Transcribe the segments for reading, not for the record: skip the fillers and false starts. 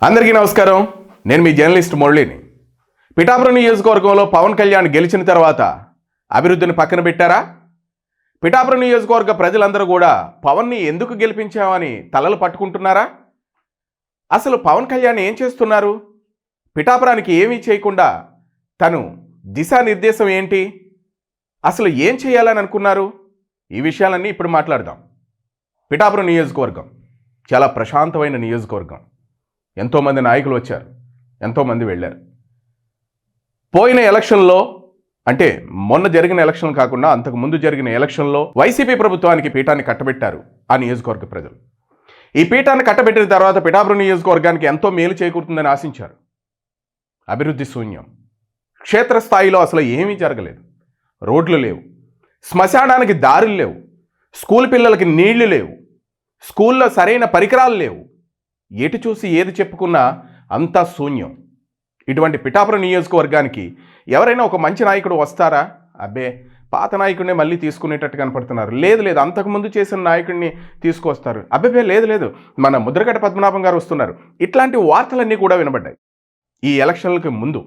అందరికీ నమస్కారం. నేను మీ జర్నలిస్ట్ మురళిని. పిఠాపురం నియోజకవర్గంలో పవన్ కళ్యాణ్ గెలిచిన తర్వాత అభివృద్ధిని పక్కన పెట్టారా? పిఠాపురం నియోజకవర్గ ప్రజలందరూ కూడా పవన్ని ఎందుకు గెలిపించామని తలలు పట్టుకుంటున్నారా? అసలు పవన్ కళ్యాణ్ ఏం చేస్తున్నారు? పిఠాపురానికి ఏమీ చేయకుండా తను దిశానిర్దేశం ఏంటి? అసలు ఏం చేయాలని అనుకున్నారు? ఈ విషయాలన్నీ ఇప్పుడు మాట్లాడదాం. పిఠాపురం నియోజకవర్గం చాలా ప్రశాంతమైన నియోజకవర్గం. ఎంతోమంది నాయకులు వచ్చారు, ఎంతోమంది వెళ్ళారు. పోయిన ఎలక్షన్లో, అంటే మొన్న జరిగిన ఎలక్షన్ కాకుండా అంతకుముందు జరిగిన ఎలక్షన్లో వైసీపీ ప్రభుత్వానికి పీఠాన్ని కట్టబెట్టారు ఆ నియోజకవర్గ ప్రజలు. ఈ పీఠాన్ని కట్టబెట్టిన తర్వాత పిఠాపురం నియోజకవర్గానికి ఎంతో మేలు చేకూరుతుందని ఆశించారు. అభివృద్ధి శూన్యం. క్షేత్రస్థాయిలో అసలు ఏమీ జరగలేదు. రోడ్లు లేవు, శ్మశానానికి దారులు లేవు, స్కూల్ పిల్లలకి నీళ్లు లేవు, స్కూల్లో సరైన పరికరాలు లేవు. ఎటు చూసి ఏది చెప్పుకున్నా అంతా శూన్యం. ఇటువంటి పిఠాపురం నియోజకవర్గానికి ఎవరైనా ఒక మంచి నాయకుడు వస్తారా? అబ్బే, పాత నాయకుడిని మళ్ళీ తీసుకునేటట్టు కనపడుతున్నారు. లేదు, అంతకుముందు చేసిన నాయకుడిని తీసుకొస్తారు. అబ్బే, లేదు, మన ముద్రగడ పద్మనాభం గారు వస్తున్నారు. ఇట్లాంటి వార్తలన్నీ కూడా వినబడ్డాయి ఈ ఎలక్షన్లకు ముందు.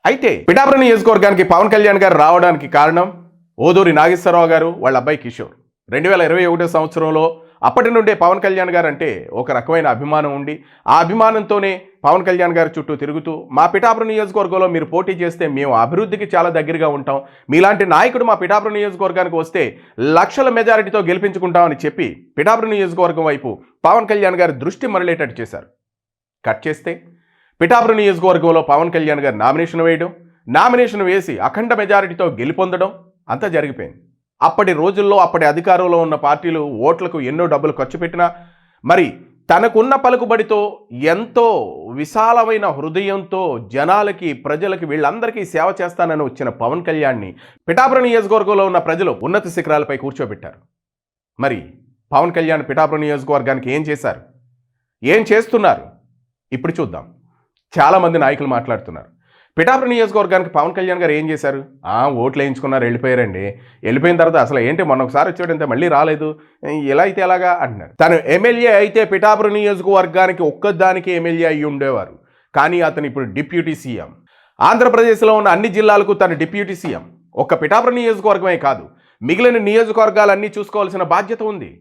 అయితే పిఠాపురం నియోజకవర్గానికి పవన్ కళ్యాణ్ గారు రావడానికి కారణం ఓదూరి నాగేశ్వరరావు గారు, వాళ్ళ అబ్బాయి కిషోర్. 2021 సంవత్సరంలో అప్పటి నుండే పవన్ కళ్యాణ్ గారు అంటే ఒక రకమైన అభిమానం ఉండి, ఆ అభిమానంతోనే పవన్ కళ్యాణ్ గారు చుట్టూ తిరుగుతూ, మా పిఠాపురం నియోజకవర్గంలో మీరు పోటీ చేస్తే మేము అభివృద్ధికి చాలా దగ్గరగా ఉంటాం, మీలాంటి నాయకుడు మా పిఠాపురం నియోజకవర్గానికి వస్తే లక్షల మెజారిటీతో గెలిపించుకుంటామని చెప్పి పిఠాపురం నియోజకవర్గం వైపు పవన్ కళ్యాణ్ గారి దృష్టి మరలేటట్టు చేశారు. కట్ చేస్తే పిఠాపురం నియోజకవర్గంలో పవన్ కళ్యాణ్ గారు నామినేషన్ వేసి అఖండ మెజారిటీతో గెలుపొందడం అంతా జరిగిపోయింది. అప్పటి రోజుల్లో అప్పటి అధికారంలో ఉన్న పార్టీలు ఓట్లకు ఎన్నో డబ్బులు ఖర్చు పెట్టినా, మరి తనకున్న పలుకుబడితో ఎంతో విశాలమైన హృదయంతో జనాలకి, ప్రజలకి, వీళ్ళందరికీ సేవ చేస్తానని వచ్చిన పవన్ కళ్యాణ్ని పిఠాపురం నియోజకవర్గంలో ఉన్న ప్రజలు ఉన్నత శిఖరాలపై కూర్చోబెట్టారు. మరి పవన్ కళ్యాణ్ పిఠాపురం నియోజకవర్గానికి ఏం చేశారు, ఏం చేస్తున్నారు ఇప్పుడు చూద్దాం. చాలామంది నాయకులు మాట్లాడుతున్నారు. పిఠాపురం నియోజకవర్గానికి పవన్ కళ్యాణ్ గారు ఏం చేశారు? ఓట్లు వేయించుకున్నారు, వెళ్ళిపోయారండి. వెళ్ళిపోయిన తర్వాత అసలు ఏంటి, మొన్న ఒకసారి వచ్చాడంటే మళ్ళీ రాలేదు, ఎలా అయితే ఎలాగా అంటున్నారు. తను ఎమ్మెల్యే అయితే పిఠాపురం నియోజకవర్గానికి ఒక్కదానికి ఎమ్మెల్యే అయ్యి ఉండేవారు. కానీ అతను ఇప్పుడు డిప్యూటీ సీఎం. ఆంధ్రప్రదేశ్లో ఉన్న అన్ని జిల్లాలకు తను డిప్యూటీ సీఎం. ఒక్క పిఠాపురం నియోజకవర్గమే కాదు, మిగిలిన నియోజకవర్గాలన్నీ చూసుకోవాల్సిన బాధ్యత ఉంది.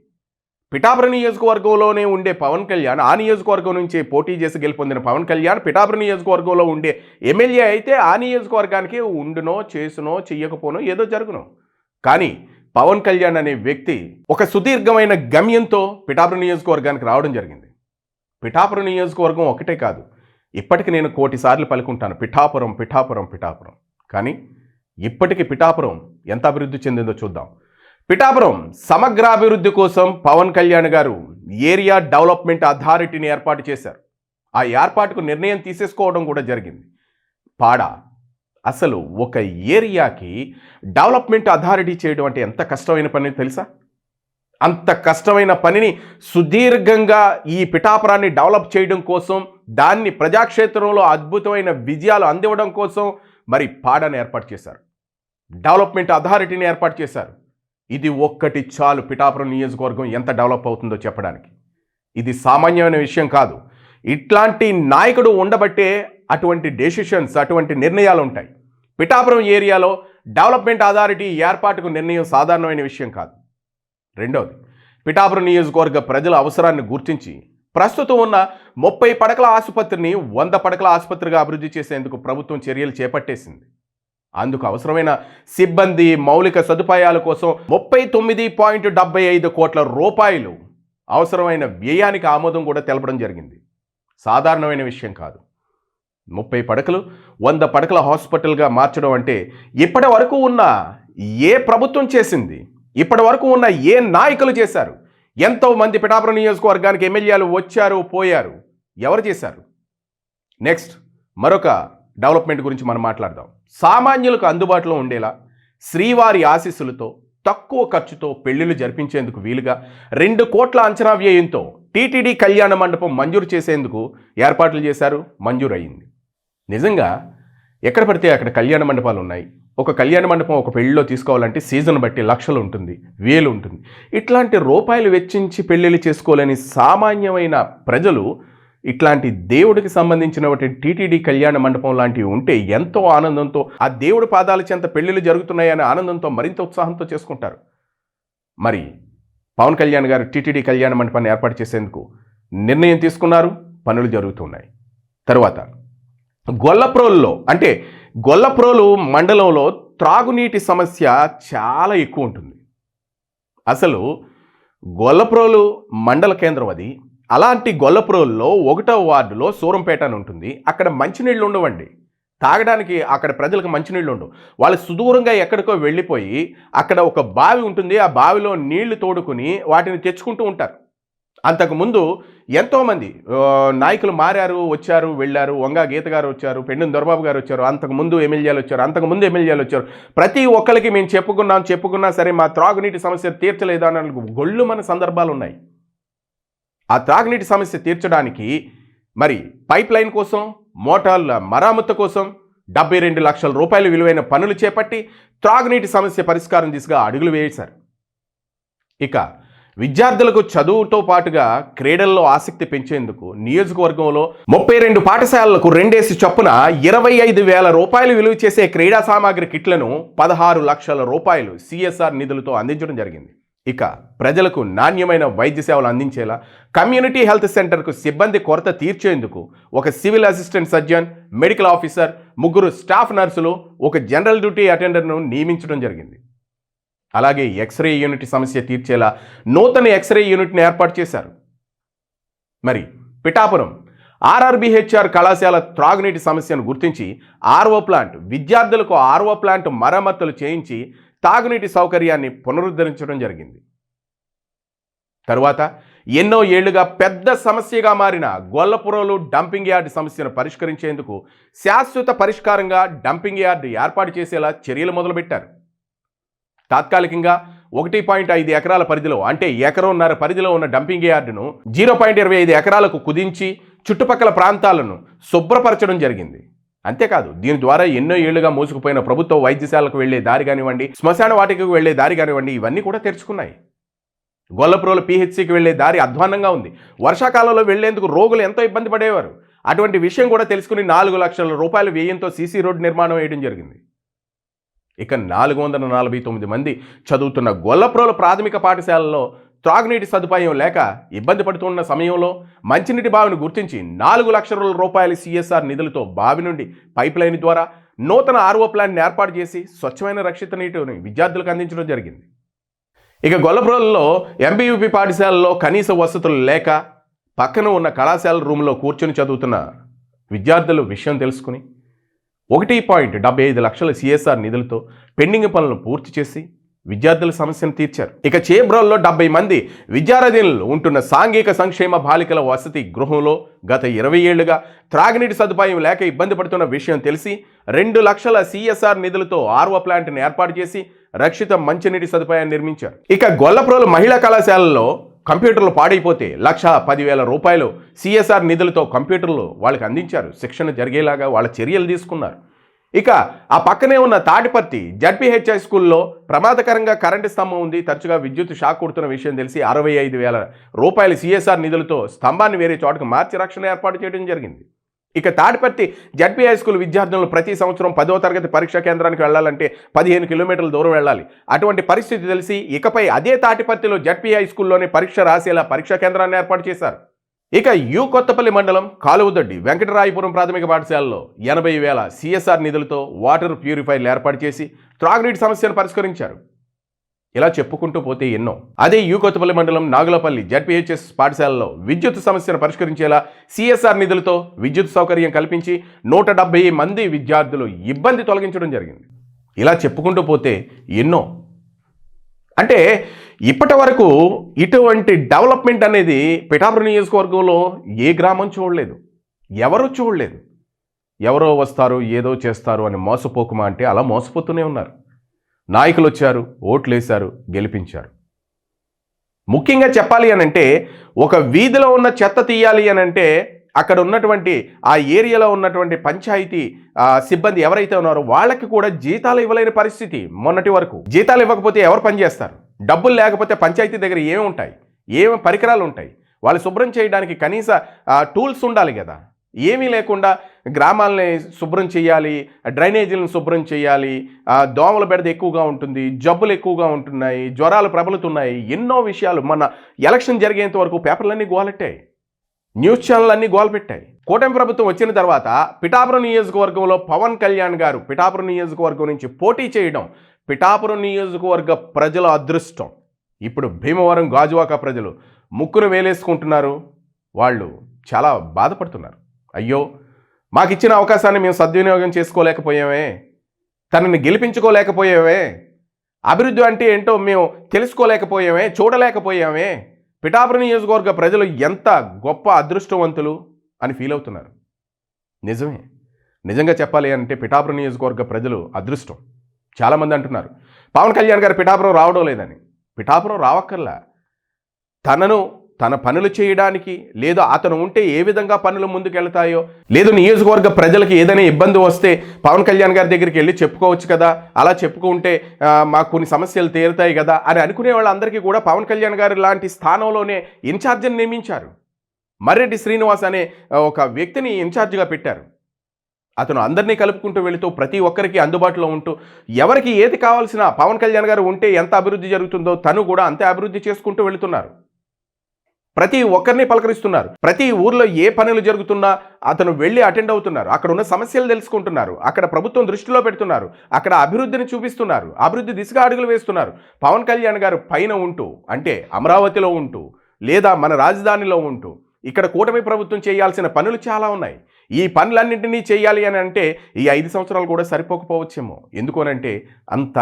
పిఠాపురం నియోజకవర్గంలోనే ఉండే పవన్ కళ్యాణ్, ఆ నియోజకవర్గం నుంచి పోటీ చేసి గెలుపొందిన పవన్ కళ్యాణ్ పిఠాపురం నియోజకవర్గంలో ఉండే ఎమ్మెల్యే అయితే ఆ నియోజకవర్గానికి ఉండునో, చేసునో, చెయ్యకపోనో ఏదో జరుగునో. కానీ పవన్ కళ్యాణ్ అనే వ్యక్తి ఒక సుదీర్ఘమైన గమ్యంతో పిఠాపురం నియోజకవర్గానికి రావడం జరిగింది. పిఠాపురం నియోజకవర్గం ఒకటే కాదు, ఇప్పటికి నేను 1,000 సార్లు పలుకుంటాను పిఠాపురం. కానీ ఇప్పటికి పిఠాపురం ఎంత అభివృద్ధి చెందిందో చూద్దాం. పిఠాపురం సమగ్రాభివృద్ధి కోసం పవన్ కళ్యాణ్ గారు ఏరియా డెవలప్మెంట్ అథారిటీని ఏర్పాటు చేశారు. ఆ ఏర్పాటుకు నిర్ణయం తీసేసుకోవడం కూడా జరిగింది. అసలు ఒక ఏరియాకి డెవలప్మెంట్ అథారిటీ చేయడం అంటే ఎంత కష్టమైన పని తెలుసా? అంత కష్టమైన పనిని సుదీర్ఘంగా ఈ పిఠాపురాన్ని డెవలప్ చేయడం కోసం, దాన్ని ప్రజాక్షేత్రంలో అద్భుతమైన విజయాలు అందివ్వడం కోసం మరి పాడాను ఏర్పాటు చేశారు. డెవలప్మెంట్ అథారిటీని ఏర్పాటు చేశారు. ఇది ఒక్కటి చాలు పిఠాపురం నియోజకవర్గం ఎంత డెవలప్ అవుతుందో చెప్పడానికి. ఇది సామాన్యమైన విషయం కాదు. ఇట్లాంటి నాయకుడు ఉండబట్టే అటువంటి డెసిషన్స్, అటువంటి నిర్ణయాలు ఉంటాయి. పిఠాపురం ఏరియాలో డెవలప్మెంట్ అథారిటీ ఏర్పాటుకు నిర్ణయం సాధారణమైన విషయం కాదు. రెండవది, పిఠాపురం నియోజకవర్గ ప్రజల అవసరాన్ని గుర్తించి ప్రస్తుతం ఉన్న 30 పడకల ఆసుపత్రిని 100 పడకల ఆసుపత్రిగా అభివృద్ధి చేసేందుకు ప్రభుత్వం చర్యలు చేపట్టేసింది. అందుకు అవసరమైన సిబ్బంది, మౌలిక సదుపాయాల కోసం 39.75 కోట్ల రూపాయలు అవసరమైన వ్యయానికి ఆమోదం కూడా తెలపడం జరిగింది. సాధారణమైన విషయం కాదు. 30 పడకలు 100 పడకల హాస్పిటల్గా మార్చడం అంటే ఇప్పటి వరకు ఉన్న ఏ ప్రభుత్వం చేసింది, ఇప్పటి వరకు ఉన్న ఏ నాయకులు చేశారు? ఎంతోమంది పిఠాపురం నియోజకవర్గానికి ఎమ్మెల్యేలు వచ్చారు, పోయారు. ఎవరు చేశారు? నెక్స్ట్ మరొక డెవలప్మెంట్ గురించి మనం మాట్లాడదాం. సామాన్యులకు అందుబాటులో ఉండేలా శ్రీవారి ఆశీస్సులతో తక్కువ ఖర్చుతో పెళ్లిళ్లు జరిపించేందుకు వీలుగా 2 కోట్ల అంచనా వ్యయంతో టీటీడీ కళ్యాణ మండపం మంజూరు చేసేందుకు ఏర్పాట్లు చేశారు. మంజూరు అయింది. నిజంగా ఎక్కడ పడితే అక్కడ కళ్యాణ మండపాలు ఉన్నాయి. ఒక కళ్యాణ మండపం ఒక పెళ్లిలో తీసుకోవాలంటే సీజన్ బట్టి లక్షలు ఉంటుంది, వేలు ఉంటుంది. ఇట్లాంటి రూపాయలు వెచ్చించి పెళ్ళిళ్ళు చేసుకోలేని సామాన్యమైన ప్రజలు ఇట్లాంటి దేవుడికి సంబంధించినటువంటి టీటీడీ కళ్యాణ మండపం లాంటివి ఉంటే ఎంతో ఆనందంతో ఆ దేవుడి పాదాల చెంత పెళ్లిళ్ళు జరుగుతున్నాయనే ఆనందంతో మరింత ఉత్సాహంతో చేసుకుంటారు. మరి పవన్ కళ్యాణ్ గారు టీటీడీ కళ్యాణ మండపాన్ని ఏర్పాటు చేసేందుకు నిర్ణయం తీసుకున్నారు. పనులు జరుగుతున్నాయి. తరువాత గొల్లప్రోలు మండలంలో త్రాగునీటి సమస్య చాలా ఎక్కువ ఉంటుంది. అసలు గొల్లప్రోలు మండల కేంద్రం అది. అలాంటి గొల్లప్రోలులో 1వ వార్డులో సూరంపేట అని ఉంటుంది. అక్కడ మంచినీళ్ళు ఉండవండి. తాగడానికి అక్కడ ప్రజలకు మంచినీళ్ళు ఉండవు. వాళ్ళు సుదూరంగా ఎక్కడికో వెళ్ళిపోయి అక్కడ ఒక బావి ఉంటుంది. ఆ బావిలో నీళ్లు తోడుకుని వాటిని తెచ్చుకుంటూ ఉంటారు. అంతకుముందు ఎంతోమంది నాయకులు మారారు, వచ్చారు, వెళ్ళారు. వంగా గీత గారు వచ్చారు, పెండెం దొరబాబు గారు వచ్చారు, అంతకుముందు ఎమ్మెల్యేలు వచ్చారు. ప్రతి ఒక్కరికి మేము చెప్పుకున్నా సరే మా త్రాగునీటి సమస్య తీర్చలేదు అన్న గొళ్ళు మన సందర్భాలు ఉన్నాయి. ఆ త్రాగునీటి సమస్య తీర్చడానికి మరి పైప్ లైన్ కోసం, మోటార్ల మరామత్తు కోసం 72 లక్షల రూపాయలు విలువైన పనులు చేపట్టి త్రాగునీటి సమస్య పరిష్కారం దిశగా అడుగులు వేశారు. ఇక విద్యార్థులకు చదువుతో పాటుగా క్రీడల్లో ఆసక్తి పెంచేందుకు నియోజకవర్గంలో 32 పాఠశాలలకు 2 చొప్పున 25,000 రూపాయలు విలువ చేసే క్రీడా సామాగ్రి కిట్లను 16 లక్షల రూపాయలు సిఎస్ఆర్ నిధులతో అందించడం జరిగింది. ఇక ప్రజలకు నాణ్యమైన వైద్య సేవలు అందించేలా కమ్యూనిటీ హెల్త్ సెంటర్కు సిబ్బంది కొరత తీర్చేందుకు ఒక civil assistant surgeon, medical officer, 3 staff నర్సులు, 1 జనరల్ డ్యూటీ అటెండర్ను నియమించడం జరిగింది. అలాగే ఎక్స్రే యూనిట్ సమస్య తీర్చేలా నూతన ఎక్స్రే యూనిట్ని ఏర్పాటు చేశారు. మరి పిఠాపురం ఆర్ఆర్బిహెచ్ఆర్ కళాశాల త్రాగునీటి సమస్యను గుర్తించి విద్యార్థులకు ఆర్ఓ ప్లాంట్ మరమ్మతులు చేయించి తాగునీటి సౌకర్యాన్ని పునరుద్ధరించడం జరిగింది. తరువాత ఎన్నో ఏళ్లుగా పెద్ద సమస్యగా మారిన గొల్లపురంలో డంపింగ్ యార్డ్ సమస్యను పరిష్కరించేందుకు శాశ్వత పరిష్కారంగా డంపింగ్ యార్డ్ ఏర్పాటు చేసేలా చర్యలు మొదలుపెట్టారు. తాత్కాలికంగా 1.5 ఎకరాల పరిధిలో అంటే 1.5 ఎకరం పరిధిలో ఉన్న డంపింగ్ యార్డును 0.25 ఎకరాలకు కుదించి చుట్టుపక్కల ప్రాంతాలను శుభ్రపరచడం జరిగింది. అంతేకాదు దీని ద్వారా ఎన్నో ఏళ్లుగా మోసుకుపోయిన ప్రభుత్వ వైద్యశాలకు వెళ్లే దారి కానివ్వండి, శ్మశాన వాటికకు వెళ్లే దారి కానివ్వండి, ఇవన్నీ కూడా తెరుచుకున్నాయి. గొల్లప్రోలు పిహెచ్సికి వెళ్లే దారి అధ్వాన్నంగా ఉంది. వర్షాకాలంలో వెళ్లేందుకు రోగులు ఎంతో ఇబ్బంది పడేవారు. అటువంటి విషయం కూడా తెలుసుకుని 4 లక్షల రూపాయల వ్యయంతో సీసీ రోడ్డు నిర్మాణం వేయడం జరిగింది. ఇక 449 మంది చదువుతున్న గొల్లప్రోలు ప్రాథమిక పాఠశాలలో త్రాగునీటి సదుపాయం లేక ఇబ్బంది పడుతున్న సమయంలో మంచినీటి బావిని గుర్తించి 4 లక్షల రూపాయల సిఎస్ఆర్ నిధులతో బావి నుండి పైప్ లైన్ ద్వారా నూతన ఆర్ఓ ప్లాంట్ని ఏర్పాటు చేసి స్వచ్ఛమైన రక్షిత నీటిని విద్యార్థులకు అందించడం జరిగింది. ఇక గొల్లప్రోలులో ఎంబీయూపీ పాఠశాలలో కనీస వసతులు లేక పక్కన ఉన్న కళాశాల రూమ్లో కూర్చొని చదువుతున్న విద్యార్థుల విషయం తెలుసుకుని 1.75 లక్షల సిఎస్ఆర్ నిధులతో పెండింగ్ పనులను పూర్తి చేసి విద్యార్థుల సమస్యను తీర్చారు. ఇక చేబ్రోల్లో 70 మంది విద్యార్థినులు ఉంటున్న సాంఘిక సంక్షేమ బాలికల వసతి గృహంలో గత 20 ఏళ్లుగా త్రాగునీటి సదుపాయం లేక ఇబ్బంది పడుతున్న విషయం తెలిసి 2 లక్షల సిఎస్ఆర్ నిధులతో ఆర్ఓ ప్లాంట్ని ఏర్పాటు చేసి రక్షిత మంచినీటి సదుపాయాన్ని నిర్మించారు. ఇక గొల్లప్రోలు మహిళా కళాశాలలో కంప్యూటర్లు పాడైపోతే 1,10,000 రూపాయలు సిఎస్ఆర్ నిధులతో కంప్యూటర్లు వాళ్ళకి అందించారు. శిక్షణ జరిగేలాగా వాళ్ళ చర్యలు తీసుకున్నారు. ఇక ఆ పక్కనే ఉన్న తాటిపర్తి జడ్పీహెచ్ఐ స్కూల్లో ప్రమాదకరంగా కరెంటు స్తంభం ఉంది. తరచుగా విద్యుత్ షాక్ కొడుతున్న విషయం తెలిసి 65,000 రూపాయలు సిఎస్ఆర్ నిధులతో స్తంభాన్ని వేరే చోటకు మార్చి రక్షణ ఏర్పాటు చేయడం జరిగింది. ఇక తాటిపర్తి జడ్పీ హై స్కూల్ విద్యార్థులు ప్రతి సంవత్సరం 10వ తరగతి పరీక్షా కేంద్రానికి వెళ్ళాలంటే 15 కిలోమీటర్ల దూరం వెళ్ళాలి. అటువంటి పరిస్థితి తెలిసి ఇకపై అదే తాటిపర్తిలో జడ్పీ హై స్కూల్లోనే పరీక్ష రాసేలా పరీక్షా కేంద్రాన్ని ఏర్పాటు చేశారు. ఇక కొత్తపల్లి మండలం కాలువదొడ్డి వెంకటరాయపురం ప్రాథమిక పాఠశాలలో 80,000 సిఎస్ఆర్ నిధులతో వాటర్ ప్యూరిఫైర్లు ఏర్పాటు చేసి త్రాగునీటి సమస్యను పరిష్కరించారు. ఇలా చెప్పుకుంటూ పోతే ఎన్నో. అదే కొత్తపల్లి మండలం నాగులపల్లి జడ్పీహెచ్ఎస్ పాఠశాలలో విద్యుత్ సమస్యను పరిష్కరించేలా సిఎస్ఆర్ నిధులతో విద్యుత్ సౌకర్యం కల్పించి 170 మంది విద్యార్థులు ఇబ్బంది తొలగించడం జరిగింది. ఇలా చెప్పుకుంటూ పోతే ఎన్నో. అంటే ఇప్పటి వరకు ఇటువంటి డెవలప్మెంట్ అనేది పిఠాపురం నియోజకవర్గంలో ఏ గ్రామం చూడలేదు, ఎవరూ చూడలేదు. ఎవరో వస్తారు ఏదో చేస్తారు అని మోసపోకుమా అంటే అలా మోసపోతూనే ఉన్నారు. నాయకులు వచ్చారు, ఓట్లేశారు, గెలిపించారు. ముఖ్యంగా చెప్పాలి అనంటే ఒక వీధిలో ఉన్న చెత్త తీయాలి అనంటే అక్కడ ఉన్నటువంటి ఆ ఏరియాలో ఉన్నటువంటి పంచాయతీ సిబ్బంది ఎవరైతే ఉన్నారో వాళ్ళకి కూడా జీతాలు ఇవ్వలేని పరిస్థితి. మొన్నటి వరకు జీతాలు ఇవ్వకపోతే ఎవరు పనిచేస్తారు? డబ్బులు లేకపోతే పంచాయతీ దగ్గర ఏమి ఉంటాయి, ఏమి పరికరాలు ఉంటాయి? వాళ్ళు శుభ్రం చేయడానికి కనీస టూల్స్ ఉండాలి కదా. ఏమీ లేకుండా గ్రామాలని శుభ్రం చేయాలి, డ్రైనేజీలను శుభ్రం చేయాలి, దోమల బెడద ఎక్కువగా ఉంటుంది, జబ్బులు ఎక్కువగా ఉంటున్నాయి, జ్వరాలు ప్రబలుతున్నాయి, ఎన్నో విషయాలు. మన ఎలక్షన్ జరిగేంత వరకు పేపర్లన్నీ గోలెట్టాయి, న్యూస్ ఛానల్ అన్నీ గోలపెట్టాయి. కూటమి ప్రభుత్వం వచ్చిన తర్వాత పిఠాపురం నియోజకవర్గంలో పవన్ కళ్యాణ్ గారు పిఠాపురం నియోజకవర్గం నుంచి పోటీ చేయడం పిఠాపురం నియోజకవర్గ ప్రజల అదృష్టం. ఇప్పుడు భీమవరం గాజువాక ప్రజలు ముక్కును వేలేసుకుంటున్నారు, వాళ్ళు చాలా బాధపడుతున్నారు. అయ్యో, మాకు ఇచ్చిన అవకాశాన్ని మేము సద్వినియోగం చేసుకోలేకపోయామే, తనని గెలిపించుకోలేకపోయామే, అభివృద్ధి అంటే ఏంటో మేము తెలుసుకోలేకపోయామే, చూడలేకపోయామే. పిఠాపురం నియోజకవర్గ ప్రజలు ఎంత గొప్ప అదృష్టవంతులు అని ఫీల్ అవుతున్నారు. నిజమే, నిజంగా చెప్పాలి అంటే పిఠాపురం నియోజకవర్గ ప్రజలు అదృష్టం. చాలామంది అంటున్నారు పవన్ కళ్యాణ్ గారు పిఠాపురం రావడం లేదని. పిఠాపురం రావక్కర్లా, తన పనులు చేయడానికి, లేదు అతను ఉంటే ఏ విధంగా పనులు ముందుకెళ్తాయో, లేదు నియోజకవర్గ ప్రజలకి ఏదైనా ఇబ్బంది వస్తే పవన్ కళ్యాణ్ గారి దగ్గరికి వెళ్ళి చెప్పుకోవచ్చు కదా, అలా చెప్పుకుంటే మాకు కొన్ని సమస్యలు తీరుతాయి కదా అని అనుకునే వాళ్ళందరికీ కూడా పవన్ కళ్యాణ్ గారు లాంటి స్థానంలోనే ఇన్ఛార్జిని నియమించారు. మర్రెడ్డి శ్రీనివాస్ అనే ఒక వ్యక్తిని ఇన్ఛార్జిగా పెట్టారు. అతను అందరినీ కలుపుకుంటూ వెళుతూ ప్రతి ఒక్కరికి అందుబాటులో ఉంటూ ఎవరికి ఏది కావాల్సిన పవన్ కళ్యాణ్ గారు ఉంటే ఎంత అభివృద్ధి జరుగుతుందో తను కూడా అంతే అభివృద్ధి చేసుకుంటూ వెళుతున్నారు. ప్రతి ఒక్కరిని పలకరిస్తున్నారు. ప్రతి ఊర్లో ఏ పనులు జరుగుతున్నా అతను వెళ్ళి అటెండ్ అవుతున్నారు. అక్కడ ఉన్న సమస్యలు తెలుసుకుంటున్నారు, అక్కడ ప్రభుత్వం దృష్టిలో పెడుతున్నారు, అక్కడ అభివృద్ధిని చూపిస్తున్నారు, అభివృద్ధి దిశగా అడుగులు వేస్తున్నారు. పవన్ కళ్యాణ్ గారు పైన ఉంటూ, అంటే అమరావతిలో ఉంటూ లేదా మన రాజధానిలో ఉంటూ ఇక్కడ కూటమి ప్రభుత్వం చేయాల్సిన పనులు చాలా ఉన్నాయి. ఈ పనులన్నింటినీ చేయాలి అని అంటే ఈ 5 సంవత్సరాలు కూడా సరిపోకపోవచ్చేమో. ఎందుకోనంటే అంత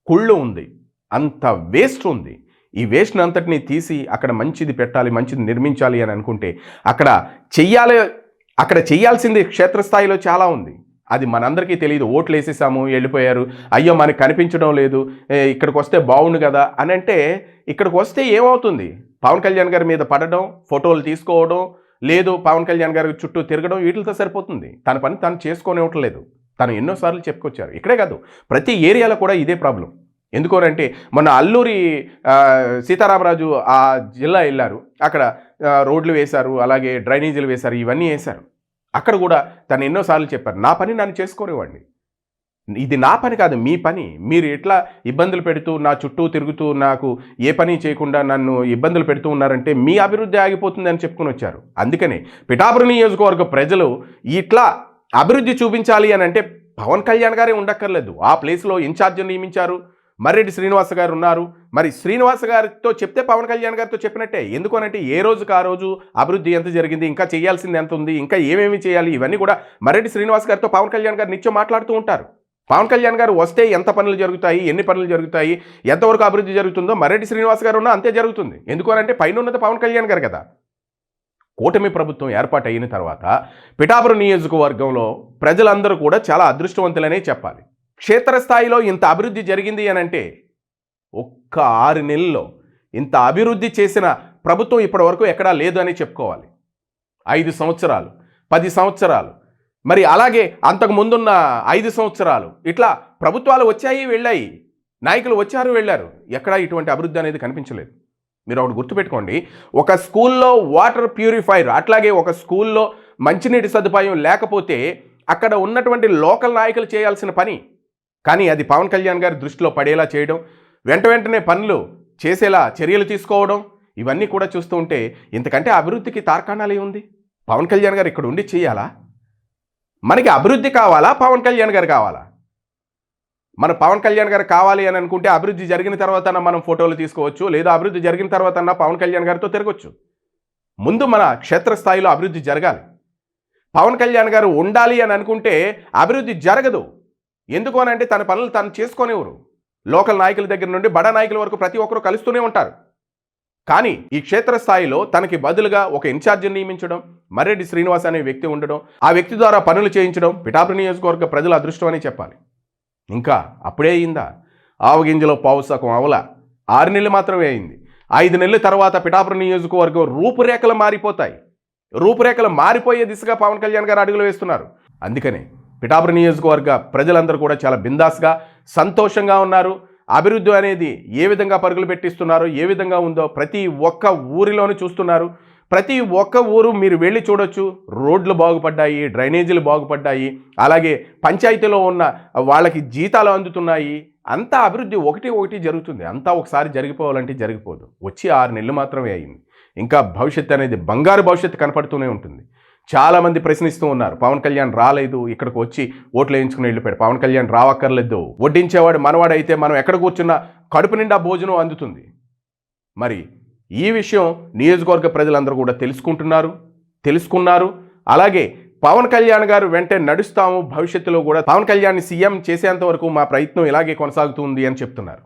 కుళ్ళు ఉంది, అంత వేస్ట్ ఉంది. ఈ వేస్ట్ని అంతటినీ తీసి అక్కడ మంచిది పెట్టాలి, మంచిది నిర్మించాలి అని అనుకుంటే అక్కడ చేయాల్సింది క్షేత్రస్థాయిలో చాలా ఉంది. అది మనందరికీ తెలియదు. ఓట్లు వేసేసాము, వెళ్ళిపోయారు, అయ్యో మనకు కనిపించడం లేదు, ఇక్కడికి వస్తే బాగుండు కదా అని అంటే ఇక్కడికి వస్తే ఏమవుతుంది? పవన్ కళ్యాణ్ గారి మీద పడడం, ఫోటోలు తీసుకోవడం, లేదు పవన్ కళ్యాణ్ గారి చుట్టూ తిరగడం, వీటితో సరిపోతుంది. తన పని తను చేసుకోనివ్వట్లేదు. తను ఎన్నోసార్లు చెప్పుకొచ్చారు. ఇక్కడే కాదు, ప్రతి ఏరియాలో కూడా ఇదే ప్రాబ్లం. ఎందుకోనంటే మొన్న అల్లూరి సీతారామరాజు ఆ జిల్లా వెళ్ళారు, అక్కడ రోడ్లు వేశారు, అలాగే డ్రైనేజీలు వేశారు, ఇవన్నీ వేశారు. అక్కడ కూడా తను ఎన్నోసార్లు చెప్పారు, నా పని నన్ను చేసుకోనివ్వండి, ఇది నా పని కాదు మీ పని, మీరు ఎట్లా ఇబ్బందులు పెడుతూ నా చుట్టూ తిరుగుతూ నాకు ఏ పని చేయకుండా నన్ను ఇబ్బందులు పెడుతూ ఉన్నారంటే మీ అభివృద్ధి ఆగిపోతుంది అని చెప్పుకొని వచ్చారు. అందుకనే పిఠాపురం నియోజకవర్గ ప్రజలు ఇట్లా అభివృద్ధి చూపించాలి అని అంటే పవన్ కళ్యాణ్ గారే ఉండక్కర్లేదు. ఆ ప్లేస్లో ఇన్ఛార్జిని నియమించారు, మర్రెడ్డి శ్రీనివాస్ గారు ఉన్నారు. మరి శ్రీనివాస్ గారితో చెప్తే పవన్ కళ్యాణ్ గారితో చెప్పినట్టే. ఎందుకనంటే ఏ రోజుకు ఆ రోజు అభివృద్ధి ఎంత జరిగింది, ఇంకా చేయాల్సింది ఎంత ఉంది, ఇంకా ఏమేమి చేయాలి, ఇవన్నీ కూడా మర్రెడ్డి శ్రీనివాస్ గారితో పవన్ కళ్యాణ్ గారు నిత్యం మాట్లాడుతూ ఉంటారు. పవన్ కళ్యాణ్ గారు వస్తే ఎంత పనులు జరుగుతాయి, ఎన్ని పనులు జరుగుతాయి, ఎంతవరకు అభివృద్ధి జరుగుతుందో మర్రెడ్డి శ్రీనివాస్ గారు ఉన్నా అంతే జరుగుతుంది. ఎందుకనంటే పైన ఉన్నది పవన్ కళ్యాణ్ గారు కదా. కూటమి ప్రభుత్వం ఏర్పాటు అయిన తర్వాత పిఠాపురం నియోజకవర్గంలో ప్రజలందరూ కూడా చాలా అదృష్టవంతులనే చెప్పాలి. క్షేత్రస్థాయిలో ఇంత అభివృద్ధి జరిగింది అని అంటే ఒక్క 6 నెలల్లో ఇంత అభివృద్ధి చేసిన ప్రభుత్వం ఇప్పటి వరకు ఎక్కడా లేదు అని చెప్పుకోవాలి. 5 సంవత్సరాలు, 10 సంవత్సరాలు, మరి అలాగే అంతకు ముందున్న 5 సంవత్సరాలు, ఇట్లా ప్రభుత్వాలు వచ్చాయి వెళ్ళాయి, నాయకులు వచ్చారు వెళ్ళారు, ఎక్కడా ఇటువంటి అభివృద్ధి అనేది కనిపించలేదు. మీరు ఒకటి గుర్తుపెట్టుకోండి, ఒక స్కూల్లో వాటర్ ప్యూరిఫైర్, అట్లాగే ఒక స్కూల్లో మంచినీటి సదుపాయం లేకపోతే అక్కడ ఉన్నటువంటి లోకల్ నాయకులు చేయాల్సిన పని, కానీ అది పవన్ కళ్యాణ్ గారి దృష్టిలో పడేలా చేయడం, వెంటనే పనులు చేసేలా చర్యలు తీసుకోవడం, ఇవన్నీ కూడా చూస్తూ ఉంటే ఇంతకంటే అభివృద్ధికి తార్కాణాలు ఉంది. పవన్ కళ్యాణ్ గారు ఇక్కడ ఉండి చేయాలా? మనకి అభివృద్ధి కావాలా, పవన్ కళ్యాణ్ గారు కావాలా? మన పవన్ కళ్యాణ్ గారు కావాలి అని అనుకుంటే అభివృద్ధి జరిగిన తర్వాత మనం ఫోటోలు తీసుకోవచ్చు, లేదా అభివృద్ధి జరిగిన తర్వాత పవన్ కళ్యాణ్ గారితో తిరగచ్చు. ముందు మన క్షేత్రస్థాయిలో అభివృద్ధి జరగాలి. పవన్ కళ్యాణ్ గారు ఉండాలి అని అనుకుంటే అభివృద్ధి జరగదు. ఎందుకు అని అంటే తన పనులు తను చేసుకునేవారు. లోకల్ నాయకుల దగ్గర నుండి బడా నాయకుల వరకు ప్రతి ఒక్కరూ కలుస్తూనే ఉంటారు. కానీ ఈ క్షేత్రస్థాయిలో తనకి బదులుగా ఒక ఇన్ఛార్జిని నియమించడం, మర్రెడ్డి శ్రీనివాస్ అనే వ్యక్తి ఉండడం, ఆ వ్యక్తి ద్వారా పనులు చేయించడం పిఠాపురం నియోజకవర్గ ప్రజల అదృష్టం అని చెప్పాలి. ఇంకా అప్పుడే అయిందా? ఆవగింజలో పావు సగం అవల 6 నెలలు మాత్రమే అయింది. 5 నెలల తర్వాత పిఠాపురం నియోజకవర్గం రూపురేఖలు మారిపోతాయి. రూపురేఖలు మారిపోయే దిశగా పవన్ కళ్యాణ్ గారు అడుగులు వేస్తున్నారు. అందుకనే పిఠాపురం నియోజకవర్గ ప్రజలందరూ కూడా చాలా బిందాస్గా, సంతోషంగా ఉన్నారు. అభివృద్ధి అనేది ఏ విధంగా పరుగులు పెట్టిస్తున్నారో, ఏ విధంగా ఉందో ప్రతి ఒక్క ఊరిలోనూ చూస్తున్నారు. ప్రతి ఒక్క ఊరు మీరు వెళ్ళి చూడొచ్చు. రోడ్లు బాగుపడ్డాయి, డ్రైనేజీలు బాగుపడ్డాయి, అలాగే పంచాయతీలో ఉన్న వాళ్ళకి జీతాలు అందుతున్నాయి. అంతా అభివృద్ధి ఒకటి ఒకటి జరుగుతుంది. అంతా ఒకసారి జరిగిపోవాలంటే జరిగిపోదు. వచ్చి 6 నెలలు మాత్రమే అయింది. ఇంకా భవిష్యత్తు అనేది బంగారు భవిష్యత్తు కనపడుతూనే ఉంటుంది. చాలామంది ప్రశ్నిస్తూ ఉన్నారు, పవన్ కళ్యాణ్ రాలేదు, ఇక్కడికి వచ్చి ఓట్లు వేయించుకుని వెళ్ళిపోయాడు, పవన్ కళ్యాణ్ రావక్కర్లేదు, వడ్డించేవాడు మనవాడైతే మనం ఎక్కడ కూర్చున్నా కడుపు నిండా భోజనం అందుతుంది. మరి ఈ విషయం నియోజకవర్గ ప్రజలందరూ కూడా తెలుసుకున్నారు. అలాగే పవన్ కళ్యాణ్ గారు వెంటే నడుస్తాము, భవిష్యత్తులో కూడా పవన్ కళ్యాణ్ సీఎం చేసేంత వరకు మా ప్రయత్నం ఇలాగే కొనసాగుతుంది అని చెప్తున్నారు.